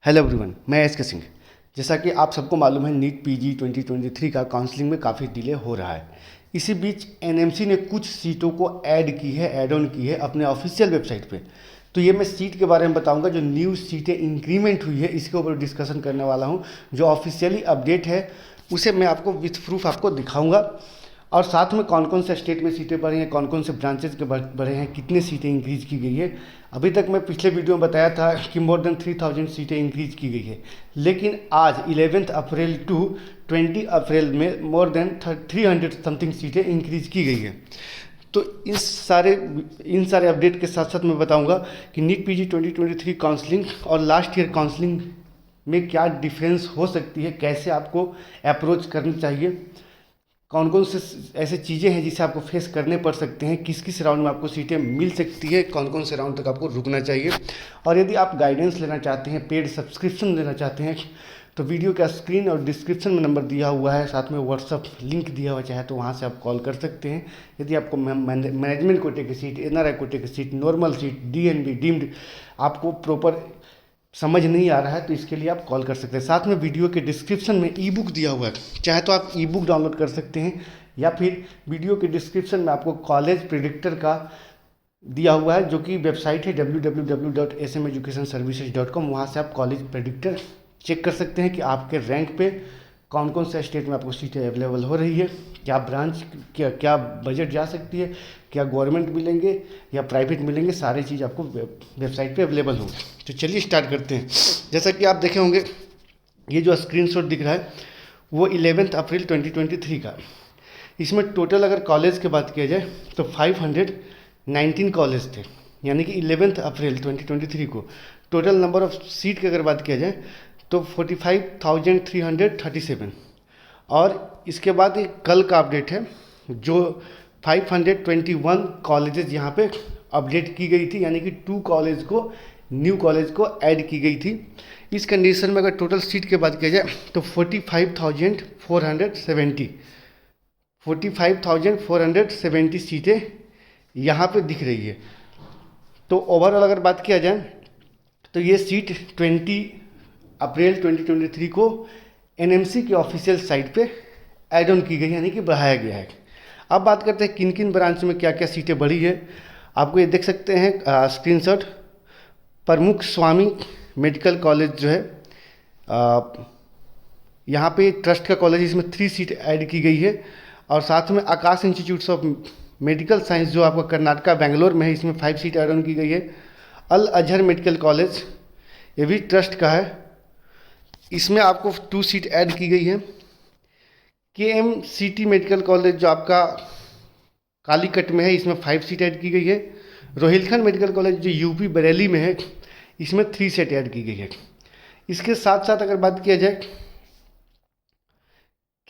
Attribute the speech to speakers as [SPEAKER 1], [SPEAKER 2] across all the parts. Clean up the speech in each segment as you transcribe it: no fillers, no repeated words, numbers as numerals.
[SPEAKER 1] Hello everyone, मैं S के सिंह। जैसा कि आप सबको मालूम है, नीट पीजी 2023 का काउंसलिंग में काफ़ी डिले हो रहा है। इसी बीच एनएमसी ने कुछ सीटों को ऐड ऑन की है अपने ऑफिशियल वेबसाइट पे। तो ये मैं सीट के बारे में बताऊंगा, जो न्यू सीटें इंक्रीमेंट हुई है इसके ऊपर डिस्कशन करने वाला हूँ। जो ऑफिशियली अपडेट है उसे मैं आपको विथ प्रूफ आपको दिखाऊंगा, और साथ में कौन कौन से स्टेट में सीटें बढ़ी हैं, कौन कौन से ब्रांचेज के बढ़े हैं, कितनी सीटें इंक्रीज की गई है। अभी तक मैं पिछले वीडियो में बताया था कि मोर देन 3000 सीटें इंक्रीज की गई है, लेकिन आज 11 अप्रैल टू 20 अप्रैल में मोर देन 300 समथिंग सीटें इंक्रीज की गई है। तो इन सारे अपडेट के साथ साथ मैं बताऊंगा कि नीट पीजी 2023 काउंसलिंग और लास्ट ईयर काउंसलिंग में क्या डिफरेंस हो सकती है, कैसे आपको अप्रोच करनी चाहिए, कौन कौन से ऐसे चीज़ें हैं जिसे आपको फेस करने पड़ सकते हैं, किस किस राउंड में आपको सीटें मिल सकती है, कौन कौन से राउंड तक आपको रुकना चाहिए। और यदि आप गाइडेंस लेना चाहते हैं, पेड सब्सक्रिप्शन लेना चाहते हैं, तो वीडियो का स्क्रीन और डिस्क्रिप्शन में नंबर दिया हुआ है, साथ में व्हाट्सअप लिंक दिया हुआ, चाहे तो वहाँ से आप कॉल कर सकते हैं। यदि आपको मैनेजमेंट कोटे की सीट, एनआरआई कोटे की seat, normal seat, DNB deemed आपको प्रॉपर समझ नहीं आ रहा है, तो इसके लिए आप कॉल कर सकते हैं। साथ में वीडियो के डिस्क्रिप्शन में ई बुक दिया हुआ है, चाहे तो आप ई बुक डाउनलोड कर सकते हैं, या फिर वीडियो के डिस्क्रिप्शन में आपको कॉलेज प्रेडिक्टर का दिया हुआ है, जो कि वेबसाइट है www.smeducationservices.com। वहाँ से आप कॉलेज प्रेडिक्टर चेक कर सकते हैं कि आपके रैंक पे कौन कौन से स्टेट में आपको सीटें अवेलेबल हो रही है, क्या ब्रांच, क्या बजट जा सकती है, क्या गवर्नमेंट मिलेंगे या प्राइवेट मिलेंगे, सारी चीज़ आपको वेबसाइट पे अवेलेबल होगी। तो चलिए स्टार्ट करते हैं। जैसा कि आप देखे होंगे, ये जो स्क्रीनशॉट दिख रहा है वो 11 अप्रैल 2023 का। इसमें टोटल अगर कॉलेज की बात किया जाए तो 519 कॉलेज थे, यानी कि 11 अप्रैल 2023 को टोटल नंबर ऑफ सीट की अगर बात किया जाए तो 45,337। और इसके बाद एक कल का अपडेट है, जो 521 कॉलेजेस यहाँ पे अपडेट की गई थी, यानी कि 2 कॉलेज को, न्यू कॉलेज को ऐड की गई थी। इस कंडीशन में अगर टोटल सीट की बात किया जाए तो 45,470 सीटें यहाँ पे दिख रही है। तो ओवरऑल अगर बात किया जाए तो ये सीट 20 अप्रैल 2023 को एनएमसी के ऑफिशियल साइट पे ऐड ऑन की गई, यानी कि बढ़ाया गया है। अब बात करते हैं किन किन ब्रांच में क्या क्या सीटें बढ़ी है। आपको ये देख सकते हैं स्क्रीनशॉट। प्रमुख स्वामी मेडिकल कॉलेज जो है, यहाँ पे ट्रस्ट का कॉलेज, इसमें 3 सीट ऐड की गई है। और साथ में आकाश इंस्टीट्यूट ऑफ मेडिकल साइंस जो आपका कर्नाटका बेंगलोर में है, इसमें 5 सीट ऐड ऑन की गई है। अल अजहर मेडिकल कॉलेज, ये भी ट्रस्ट का है, इसमें आपको 2 सीट ऐड की गई है। KMCT मेडिकल कॉलेज जो आपका कालीकट में है, इसमें 5 सीट ऐड की गई है। रोहिलखंड मेडिकल कॉलेज जो यूपी बरेली में है, इसमें 3 सीट ऐड की गई है। इसके साथ साथ अगर बात किया जाए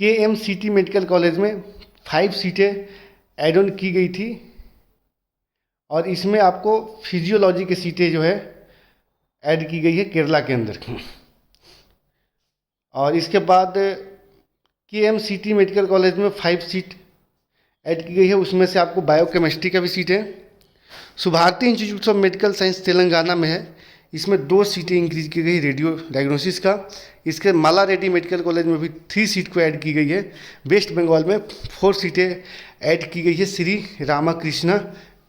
[SPEAKER 1] KMCT मेडिकल कॉलेज में 5 सीटें ऐड ऑन की गई थी, और इसमें आपको फिजियोलॉजी की सीटें जो है ऐड की गई है केरला के अंदर। और इसके बाद KMCT मेडिकल कॉलेज में 5 सीट ऐड की गई है, उसमें से आपको बायोकेमिस्ट्री का भी सीट है। Subharti institute of medical science Telangana में है, इसमें 2 सीटें इंक्रीज की गई रेडियो डायग्नोसिस का। इसके माला रेड्डी मेडिकल कॉलेज में भी 3 सीट को ऐड की गई है। वेस्ट बंगाल में 4 सीटें ऐड की गई है Shri Ramakrishna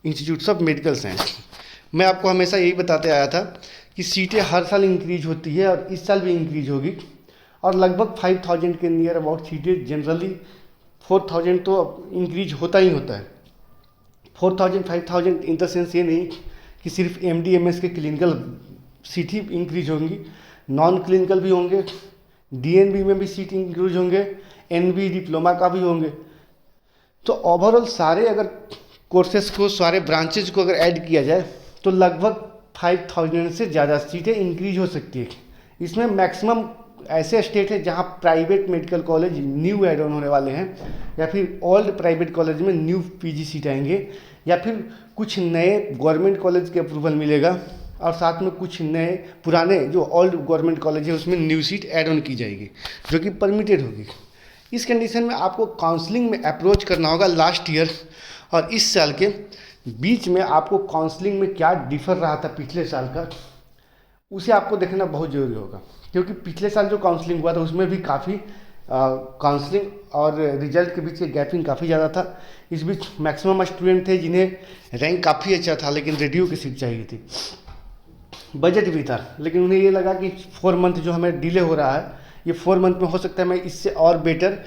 [SPEAKER 1] institute of medical science. मैं आपको हमेशा यही बताते आया था कि सीटें हर साल इंक्रीज होती है, और इस साल भी इंक्रीज होगी। और लगभग 5,000 के नियर अबाउट सीटें, जनरली 4,000 तो इंक्रीज होता ही होता है। 4,000 5,000 इन द सेंस ये नहीं कि सिर्फ MD MS के क्लिनिकल सीट ही इंक्रीज होंगी, नॉन क्लिनिकल भी होंगे, DNB में भी सीट इंक्रीज होंगे, NB डिप्लोमा का भी होंगे। तो ओवरऑल सारे अगर कोर्सेज को, सारे ब्रांचेज को अगर ऐड किया जाए तो लगभग 5,000 से ज़्यादा सीटें इंक्रीज हो सकती है। इसमें मैक्सिमम ऐसे स्टेट है जहां private medical college new add on होने वाले हैं, या फिर ओल्ड प्राइवेट कॉलेज में न्यू PG सीट आएंगे, या फिर कुछ नए गवर्नमेंट कॉलेज के अप्रूवल मिलेगा, और साथ में कुछ नए पुराने जो ओल्ड गवर्नमेंट कॉलेज है उसमें न्यू सीट ऐड ऑन की जाएगी, जो कि परमिटेड होगी। इस कंडीशन में आपको काउंसलिंग में अप्रोच करना होगा लास्ट ईयर और इस साल के बीच में। आपको काउंसलिंग में क्या डिफर रहा था पिछले साल का, उसे आपको देखना बहुत ज़रूरी होगा, क्योंकि पिछले साल जो काउंसलिंग हुआ था उसमें भी काफ़ी काउंसलिंग और रिजल्ट के बीच गैपिंग काफ़ी ज़्यादा था। इस बीच मैक्सिमम स्टूडेंट थे जिन्हें रैंक काफ़ी अच्छा था लेकिन रेडियो की सीट चाहिए थी, बजट भी था, लेकिन उन्हें ये लगा कि 4 मंथ जो हमें डिले हो रहा है, ये 4 मंथ में हो सकता है मैं इससे और बेटर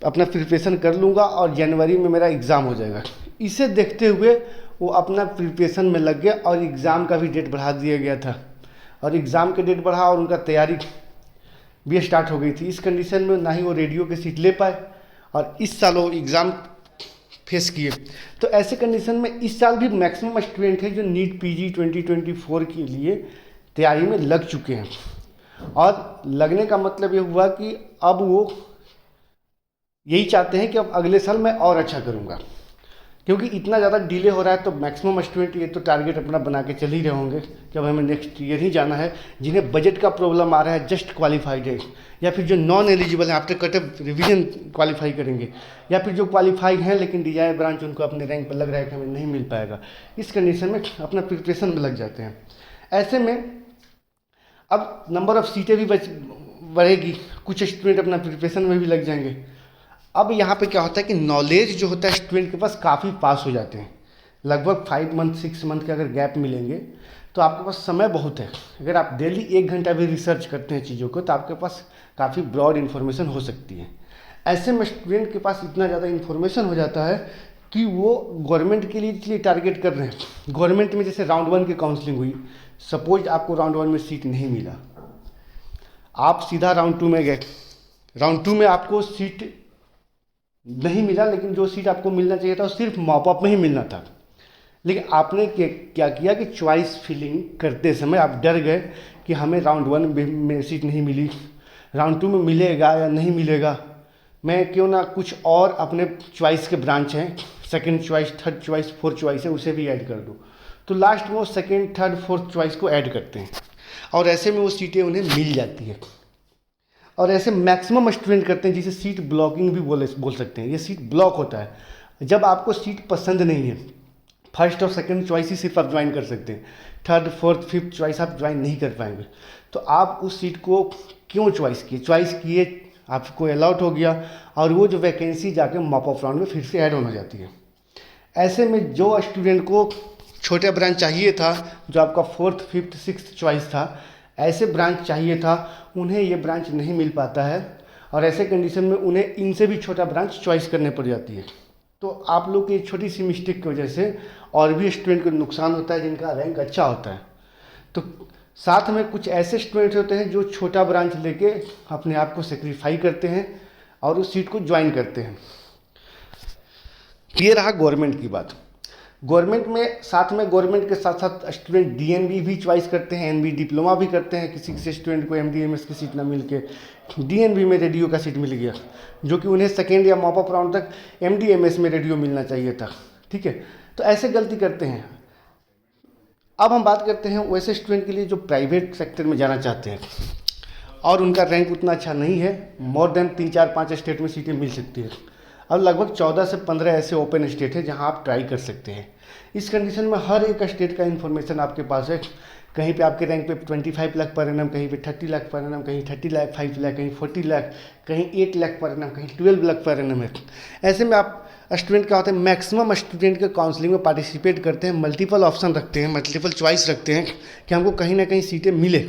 [SPEAKER 1] अपना प्रिपरेशन कर लूँगा और जनवरी में मेरा एग्ज़ाम हो जाएगा। इसे देखते हुए वो अपना प्रिपरेशन में लग गया और एग्ज़ाम का भी डेट बढ़ा दिया गया था, और एग्ज़ाम का डेट बढ़ा और उनका तैयारी भी स्टार्ट हो गई थी। इस कंडीशन में ना ही वो रेडियो की सीट ले पाए और इस साल वो एग्ज़ाम फेस किए। तो ऐसे कंडीशन में इस साल भी मैक्सिमम स्टूडेंट हैं जो नीट पीजी 2024 के लिए तैयारी में लग चुके हैं, और लगने का मतलब ये हुआ कि अब वो यही चाहते हैं कि अब अगले साल मैं और अच्छा करूँगा, क्योंकि इतना ज़्यादा डिले हो रहा है। तो मैक्सिमम स्टूडेंट ये तो टारगेट अपना बना के चल ही रहे होंगे कि अब हमें नेक्स्ट ईयर ही जाना है। जिन्हें बजट का प्रॉब्लम आ रहा है, जस्ट क्वालिफाइड है, या फिर जो नॉन एलिजिबल है आफ्टर कटअप रिवीजन क्वालिफाई करेंगे, या फिर जो क्वालिफाई हैं लेकिन डिजायर ब्रांच उनको अपने रैंक पर लग रहा है कि हमें नहीं मिल पाएगा, इस कंडीशन में अपना प्रिपरेशन में लग जाते हैं। ऐसे में अब नंबर ऑफ़ सीटें भी बढ़ेगी, कुछ स्टूडेंट अपना प्रिपरेशन में भी लग जाएंगे। अब यहाँ पे क्या होता है कि नॉलेज जो होता है स्टूडेंट के पास काफ़ी पास हो जाते हैं। लगभग 5 मंथ 6 मंथ के अगर गैप मिलेंगे तो आपके पास समय बहुत है। अगर आप डेली 1 घंटा भी रिसर्च करते हैं चीज़ों को तो आपके पास काफ़ी ब्रॉड इन्फॉर्मेशन हो सकती है। ऐसे में स्टूडेंट के पास इतना ज़्यादा इन्फॉर्मेशन हो जाता है कि वो गवर्नमेंट के लिए इसलिए टारगेट कर रहे हैं। गवर्नमेंट में जैसे राउंड 1 की काउंसलिंग हुई, सपोज आपको राउंड 1 में सीट नहीं मिला, आप सीधा राउंड 2 में गए। राउंड 2 में आपको सीट नहीं मिला, लेकिन जो सीट आपको मिलना चाहिए था वो सिर्फ मॉपअप में ही मिलना था। लेकिन आपने क्या किया कि चॉइस फिलिंग करते समय आप डर गए कि हमें राउंड 1 में सीट नहीं मिली, राउंड 2 में मिलेगा या नहीं मिलेगा, मैं क्यों ना कुछ और अपने चॉइस के ब्रांच हैं, second choice, third choice, fourth choice है, उसे भी ऐड कर दूँ। तो लास्ट में वो सेकंड, थर्ड, फोर्थ चॉइस को ऐड करते हैं और ऐसे में वो सीटें उन्हें मिल जाती है। और ऐसे मैक्सिमम स्टूडेंट करते हैं, जिसे सीट ब्लॉकिंग भी बोल सकते हैं। ये सीट ब्लॉक होता है जब आपको सीट पसंद नहीं है। फर्स्ट और सेकंड चॉइस ही सिर्फ आप ज्वाइन कर सकते हैं, थर्ड फोर्थ फिफ्थ चॉइस आप ज्वाइन नहीं कर पाएंगे। तो आप उस सीट को क्यों चॉइस किए, आपको अलॉट हो गया और वो जो वैकेंसी जाके मॉप ऑफ राउंड में फिर से ऐड होना जाती है। ऐसे में जो स्टूडेंट को छोटा ब्रांच चाहिए था, जो आपका फोर्थ फिफ्थ सिक्स्थ चॉइस था, ऐसे ब्रांच चाहिए था, उन्हें ये ब्रांच नहीं मिल पाता है और ऐसे कंडीशन में उन्हें इनसे भी छोटा ब्रांच चॉइस करने पड़ जाती है। तो आप लोग की छोटी सी मिस्टेक की वजह से और भी स्टूडेंट को नुकसान होता है जिनका रैंक अच्छा होता है। तो साथ में कुछ ऐसे स्टूडेंट होते हैं जो छोटा ब्रांच लेके अपने आप को सेक्रीफाई करते हैं और उस सीट को ज्वाइन करते हैं। ये रहा गवर्नमेंट की बात। गवर्नमेंट में गवर्नमेंट के साथ साथ स्टूडेंट डीएनबी भी चॉइस करते हैं, एनबी डिप्लोमा भी करते हैं। किसी स्टूडेंट को एमडीएमएस की सीट ना मिल के डीएनबी में रेडियो का सीट मिल गया, जो कि उन्हें सेकेंड या मॉप अप राउंड तक एमडीएमएस में रेडियो मिलना चाहिए था। ठीक है, तो ऐसे गलती करते हैं। अब हम बात करते हैं वैसे स्टूडेंट के लिए जो प्राइवेट सेक्टर में जाना चाहते हैं और उनका रैंक उतना अच्छा नहीं है, मोर देन 3 4 5 स्टेट में सीटें मिल सकती है। अब लगभग 14 से 15 ऐसे ओपन स्टेट है जहां आप ट्राई कर सकते हैं। इस कंडीशन में हर एक स्टेट का इन्फॉर्मेशन आपके पास है। कहीं पे आपके रैंक पे 25 लाख पर एनम, कहीं पे 30 लाख पर एनम, कहीं 35 लाख, कहीं 40 लाख, कहीं 8 लाख पर एनम, कहीं 12 लाख पर एनम है। ऐसे में आप स्टूडेंट क्या होते हैं, मैक्सिमम स्टूडेंट के काउंसलिंग में पार्टिसिपेट करते हैं, मल्टीपल ऑप्शन रखते हैं, मल्टीपल चॉइस रखते हैं कि हमको कहीं ना कहीं सीटें मिले।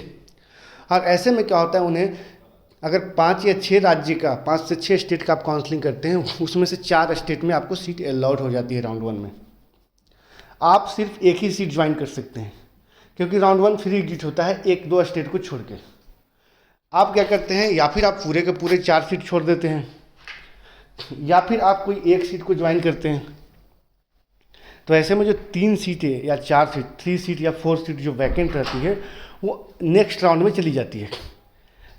[SPEAKER 1] और ऐसे में क्या होता है, उन्हें अगर 5 या 6 राज्य का, 5 से 6 स्टेट का आप काउंसलिंग करते हैं, उसमें से 4 स्टेट में आपको सीट अलॉट हो जाती है राउंड 1 में। आप सिर्फ एक ही सीट ज्वाइन कर सकते हैं क्योंकि राउंड 1 फ्री एग्जिट होता है 1-2 स्टेट को छोड़ के। आप क्या करते हैं, या फिर आप पूरे के पूरे 4 सीट छोड़ देते हैं, या फिर आप कोई एक सीट को ज्वाइन करते हैं। तो ऐसे में जो 3 सीटें या 4 सीट, 3 सीट या 4 सीट जो वैकेंट रहती है वो नेक्स्ट राउंड में चली जाती है।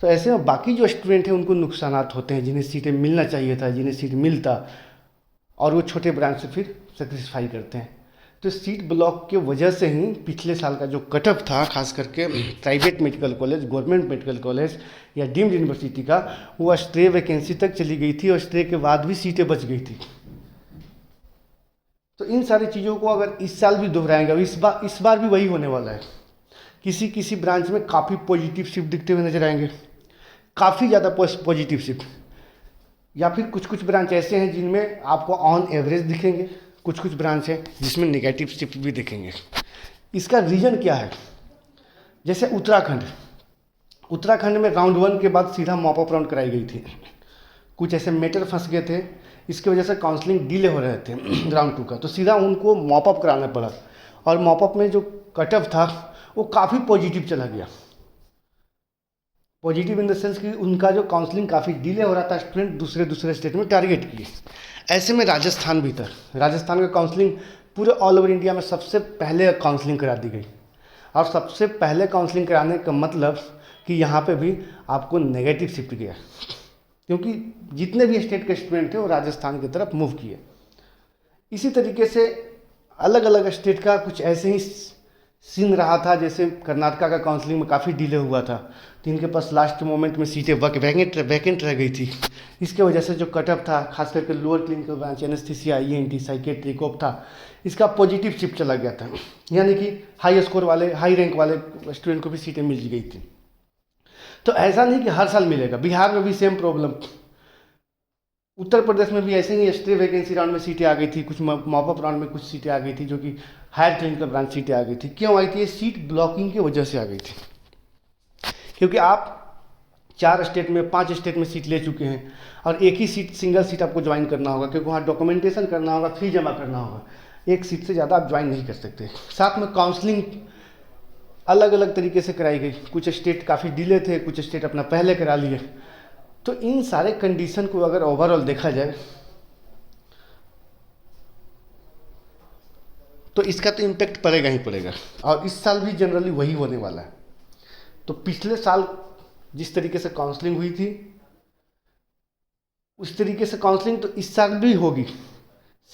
[SPEAKER 1] तो ऐसे में बाकी जो स्टूडेंट हैं उनको नुकसानात होते हैं, जिन्हें सीटें मिलना चाहिए था, जिन्हें सीट मिलता, और वो छोटे ब्रांच से फिर सेक्रीफाई करते हैं। तो सीट ब्लॉक के वजह से ही पिछले साल का जो कटअप था, खास करके private medical college, government medical college या डीम्ड यूनिवर्सिटी का, वो स्ट्रे वैकेंसी तक चली गई थी और स्ट्रे के बाद भी सीटें बच गई थी। तो इन सारी चीज़ों को अगर इस साल भी दोहराएंगे, इस बार भी वही होने वाला है किसी किसी ब्रांच में काफ़ी पॉजिटिव शिफ्ट दिखते हुए नजर आएंगे, काफ़ी ज़्यादा पॉजिटिव शिफ्ट। या फिर कुछ कुछ ब्रांच ऐसे हैं जिनमें आपको ऑन एवरेज दिखेंगे, कुछ कुछ ब्रांच है जिसमें नेगेटिव शिफ्ट भी दिखेंगे। इसका रीज़न क्या है? जैसे उत्तराखंड में राउंड 1 के बाद सीधा मॉप अप राउंड कराई गई थी। कुछ ऐसे मैटर फंस गए थे, इसकी वजह से काउंसलिंग डिले हो रहे थे राउंड 2 का, तो सीधा उनको मॉप अप कराना पड़ा। और मॉप अप में जो कट ऑफ था वो काफ़ी पॉजिटिव चला गया। पॉजिटिव इन द सेंस कि उनका जो काउंसलिंग काफ़ी डिले हो रहा था, स्टूडेंट दूसरे स्टेट में टारगेट किए। ऐसे में राजस्थान का काउंसलिंग पूरे ऑल ओवर इंडिया में सबसे पहले काउंसलिंग करा दी गई। और सबसे पहले काउंसलिंग कराने का मतलब कि यहाँ पे भी आपको नेगेटिव शिफ्ट गया, क्योंकि जितने भी स्टेट के स्टूडेंट थे वो राजस्थान की तरफ मूव किए। इसी तरीके से अलग अलग स्टेट का कुछ ऐसे ही सीन रहा था। जैसे कर्नाटका का काउंसलिंग में काफ़ी डिले हुआ था, तो इनके पास लास्ट मोमेंट में सीटें वैकेंट रह गई थी। इसके वजह से जो कटअप था, खास करके lower clinical branch anaesthesia, ENT, psychiatry, कोप था, इसका पॉजिटिव शिफ्ट चला गया था। यानी कि हाई स्कोर वाले, हाई रैंक वाले स्टूडेंट को भी सीटें मिल गई थी। तो ऐसा नहीं कि हर साल मिलेगा, बिहार में भी सेम प्रॉब्लम, उत्तर प्रदेश में भी ऐसे ही स्टे वैकेंसी राउंड में सीटें आ गई थी, कुछ मॉप अप राउंड में कुछ सीटें आ गई थी जो कि हायर क्लिनिकल ब्रांच सीटें आ गई थी। क्यों आई थी? ये सीट ब्लॉकिंग की वजह से आ गई थी, क्योंकि आप 4 स्टेट में 5 स्टेट में सीट ले चुके हैं और एक ही सीट, सिंगल सीट आपको ज्वाइन करना होगा, क्योंकि वहाँ डॉक्यूमेंटेशन करना होगा, फी जमा करना होगा। एक सीट से ज़्यादा आप ज्वाइन नहीं कर सकते। साथ में काउंसलिंग अलग अलग तरीके से कराई गई, कुछ स्टेट काफ़ी डिले थे, कुछ स्टेट अपना पहले करा लिए। तो इन सारे कंडीशन को अगर ओवरऑल देखा जाए तो इसका तो इम्पैक्ट पड़ेगा ही पड़ेगा, और इस साल भी जनरली वही होने वाला है। तो पिछले साल जिस तरीके से काउंसलिंग हुई थी उस तरीके से काउंसलिंग तो इस साल भी होगी।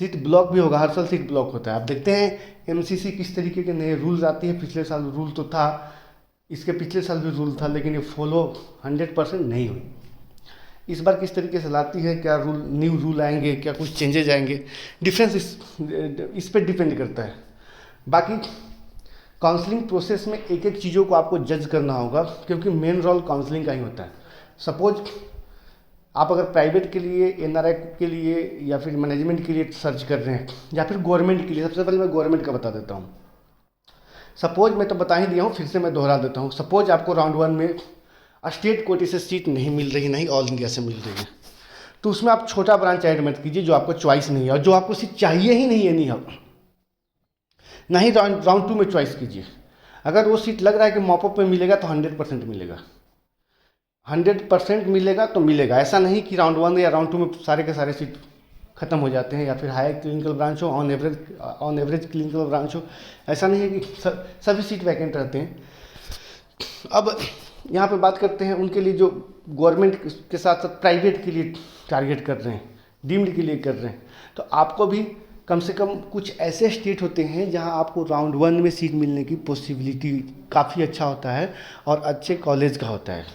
[SPEAKER 1] सीट ब्लॉक भी होगा, हर साल सीट ब्लॉक होता है। आप देखते हैं एमसीसी किस तरीके के नए रूल्स आती है। पिछले साल रूल तो था, इसके पिछले साल भी रूल था, लेकिन ये फॉलो 100% नहीं हुई। इस बार किस तरीके से लाती है, क्या रूल, न्यू रूल आएंगे, क्या कुछ चेंजेज आएंगे, डिफरेंस इस पर डिपेंड करता है। बाकी काउंसलिंग प्रोसेस में एक एक चीज़ों को आपको जज करना होगा, क्योंकि मेन रोल काउंसलिंग का ही होता है। सपोज आप अगर प्राइवेट के लिए, एनआरआई के लिए या फिर मैनेजमेंट के लिए सर्च कर रहे हैं, या फिर गवर्नमेंट के लिए, सबसे पहले मैं गवर्नमेंट का बता देता हूँ। सपोज मैं तो बता ही दिया हूँ, फिर से मैं दोहरा देता हूँ। सपोज आपको राउंड 1 में स्टेट कोटे से सीट नहीं मिल रही, नहीं ऑल इंडिया से मिल रही है, तो उसमें आप छोटा ब्रांच ऐड मत कीजिए जो आपको चॉइस नहीं है और जो आपको सीट चाहिए ही नहीं है। नहीं राउंड 2 में चॉइस कीजिए। अगर वो सीट लग रहा है कि मॉपअप में मिलेगा तो 100% मिलेगा, 100% मिलेगा तो मिलेगा। ऐसा नहीं कि राउंड 1 या राउंड 2 में सारे के सारे सीट खत्म हो जाते हैं, या फिर हाई क्लिनिकल ब्रांच हो, ऑन एवरेज क्लिनिकल ब्रांच हो। ऐसा नहीं है कि सभी सीट वैकेंट रहते हैं। अब यहाँ पे बात करते हैं उनके लिए जो गवर्नमेंट के साथ साथ प्राइवेट के लिए टारगेट कर रहे हैं, डीम्ड के लिए कर रहे हैं। तो आपको भी कम से कम कुछ ऐसे स्टेट होते हैं जहाँ आपको राउंड 1 में सीट मिलने की पॉसिबिलिटी काफ़ी अच्छा होता है और अच्छे कॉलेज का होता है।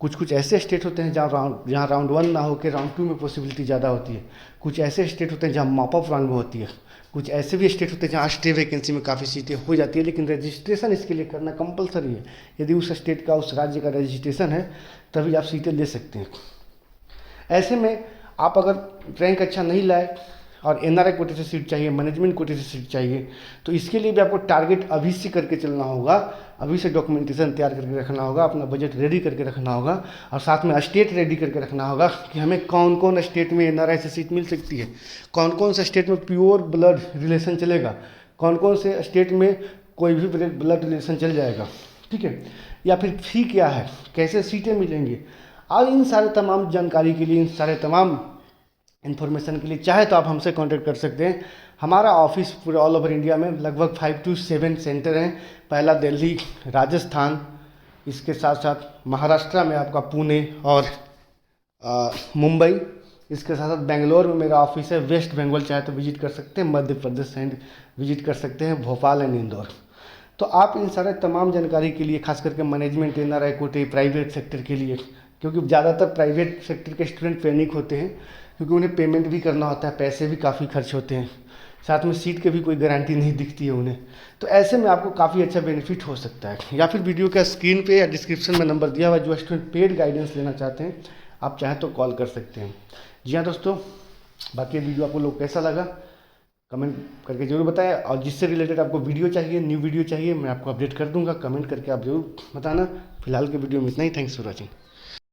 [SPEAKER 1] कुछ ऐसे स्टेट होते हैं जहाँ राउंड 1 ना होकर राउंड 2 में पॉसिबिलिटी ज़्यादा होती है। कुछ ऐसे स्टेट होते हैं जहाँ मॉप अप राउंड में होती है। कुछ ऐसे भी स्टेट होते हैं जहाँ स्टे वैकेंसी में काफ़ी सीटें हो जाती है, लेकिन रजिस्ट्रेशन इसके लिए करना कंपलसरी है। यदि उस स्टेट का, उस राज्य का रजिस्ट्रेशन है तभी आप सीटें ले सकते हैं। ऐसे में आप अगर रैंक अच्छा नहीं लाए और एनआरआई कोटे से सीट चाहिए, मैनेजमेंट कोटे से सीट चाहिए, तो इसके लिए भी आपको टारगेट अभी से करके चलना होगा। अभी से डॉक्यूमेंटेशन तैयार करके रखना होगा, अपना बजट रेडी करके रखना होगा, और साथ में स्टेट रेडी करके रखना होगा कि हमें कौन कौन स्टेट में एनआरआई से सीट मिल सकती है, कौन कौन से स्टेट में प्योर ब्लड रिलेशन चलेगा, कौन कौन से स्टेट में कोई भी ब्लड रिलेशन चल जाएगा, ठीक है, या फिर फी क्या है, कैसे सीटें मिलेंगी। और इन सारे तमाम जानकारी के लिए, इन सारे तमाम इन्फॉर्मेशन के लिए चाहे तो आप हमसे कांटेक्ट कर सकते हैं। हमारा ऑफिस पूरे ऑल ओवर इंडिया में लगभग 5 to 7 सेंटर हैं। पहला दिल्ली, राजस्थान, इसके साथ साथ महाराष्ट्र में आपका पुणे और मुंबई, इसके साथ साथ बेंगलोर में मेरा ऑफिस है। वेस्ट बंगाल चाहे तो विजिट कर सकते हैं, मध्य प्रदेश एंड विजिट कर सकते हैं, भोपाल एंड इंदौर। तो आप इन सारे तमाम जानकारी के लिए, खास करके मैनेजमेंट, एनआरआई कोटे, प्राइवेट सेक्टर के लिए, क्योंकि ज़्यादातर प्राइवेट सेक्टर के स्टूडेंट पैनिक होते हैं क्योंकि उन्हें पेमेंट भी करना होता है, पैसे भी काफ़ी खर्च होते हैं। साथ में सीट की भी कोई गारंटी नहीं दिखती है उन्हें। तो ऐसे में आपको काफ़ी अच्छा बेनिफिट हो सकता है। या फिर वीडियो का स्क्रीन पे या डिस्क्रिप्शन में नंबर दिया हुआ है, जो स्टूडेंट पेड गाइडेंस लेना चाहते हैं आप चाहें तो कॉल कर सकते हैं। जी हाँ दोस्तों, बाकी वीडियो आपको लोग कैसा लगा कमेंट करके जरूर बताएं, और जिससे रिलेटेड आपको वीडियो चाहिए, न्यू वीडियो चाहिए, मैं आपको अपडेट कर दूंगा। कमेंट करके आप जरूर बताना। फिलहाल के वीडियो में इतना ही। Thanks for watching.